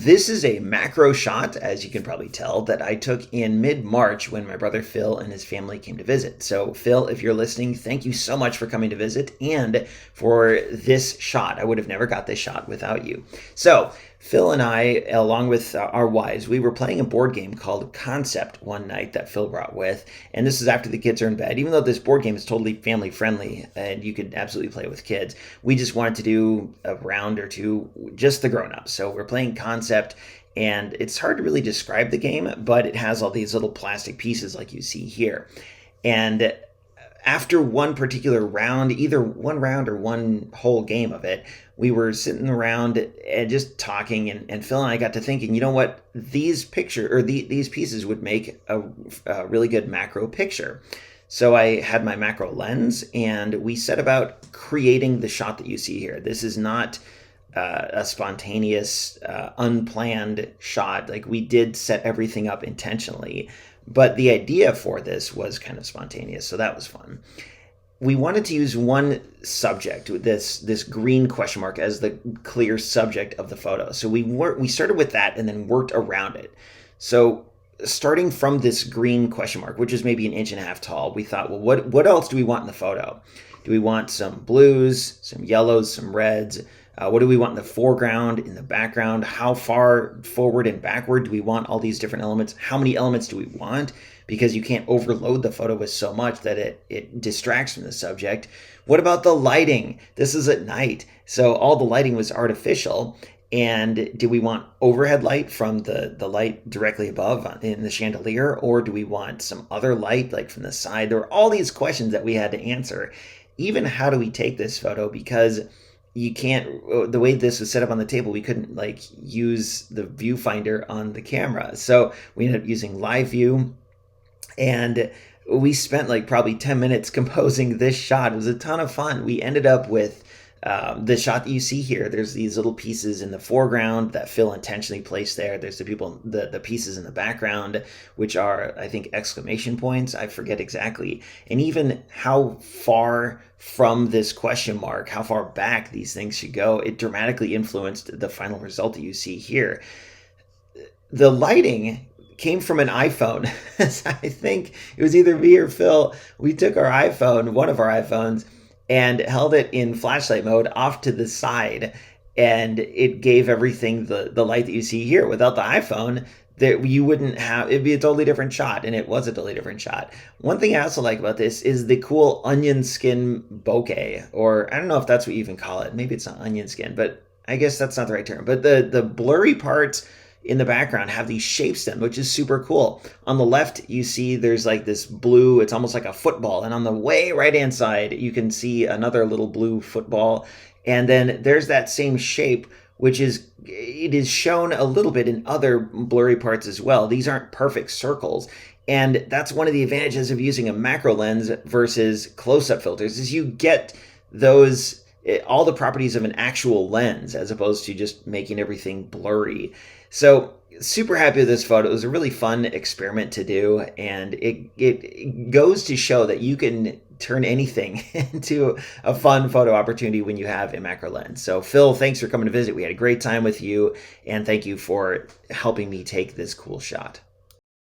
This is a macro shot, as you can probably tell, that I took in mid-March when my brother Phil and his family came to visit. So Phil, if you're listening, thank you so much for coming to visit and for this shot. I would have never got this shot without you. So Phil and I, along with our wives, we were playing a board game called Concept one night that Phil brought with. And this is after the kids are in bed. Even though this board game is totally family friendly and you could absolutely play with kids, we just wanted to do a round or two, just the grown-ups. So we're playing Concept, and it's hard to really describe the game, but it has all these little plastic pieces like you see here. And after one particular round, either one round or one whole game of it, we were sitting around and just talking, and Phil and I got to thinking, you know what, these pieces would make a really good macro picture. So I had my macro lens, and we set about creating the shot that you see here. This is not a spontaneous, unplanned shot. Like, we did set everything up intentionally, but the idea for this was kind of spontaneous, so that was fun. We wanted to use one subject, this green question mark, as the clear subject of the photo. So we started with that and then worked around it. So starting from this green question mark, which is maybe 1.5 inches tall, we thought, well, what else do we want in the photo? Do we want some blues, some yellows, some reds? What do we want in the foreground, in the background? How far forward and backward do we want all these different elements? How many elements do we want? Because you can't overload the photo with so much that it distracts from the subject. What about the lighting? This is at night, so all the lighting was artificial. And do we want overhead light from the light directly above in the chandelier? Or do we want some other light, like from the side? There were all these questions that we had to answer. Even how do we take this photo? Because you can't, the way this was set up on the table, we couldn't like use the viewfinder on the camera. So we ended up using live view, and we spent like probably 10 minutes composing this shot. It was a ton of fun. We ended up with the shot that you see here. There's these little pieces in the foreground that Phil intentionally placed there. There's the pieces in the background, which are, I think, exclamation points. I forget exactly. And even how far from this question mark, how far back these things should go, it dramatically influenced the final result that you see here. The lighting came from an iPhone. I think it was either me or Phil. We took our iPhone, one of our iPhones, and held it in flashlight mode off to the side, and it gave everything the light that you see here. Without the iPhone, that you wouldn't have, it'd be a totally different shot, and it was a totally different shot. One thing I also like about this is the cool onion skin bokeh, or I don't know if that's what you even call it. Maybe it's not onion skin, but I guess that's not the right term. But the blurry parts in the background have these shapes in them, which is super cool. On the left, you see there's like this blue, it's almost like a football. And on the way right-hand side, you can see another little blue football. And then there's that same shape, which it is shown a little bit in other blurry parts as well. These aren't perfect circles. And that's one of the advantages of using a macro lens versus close-up filters, is you get those, all the properties of an actual lens, as opposed to just making everything blurry. So super happy with this photo. It was a really fun experiment to do, and it goes to show that you can turn anything into a fun photo opportunity when you have a macro lens. So Phil, thanks for coming to visit. We had a great time with you, and thank you for helping me take this cool shot.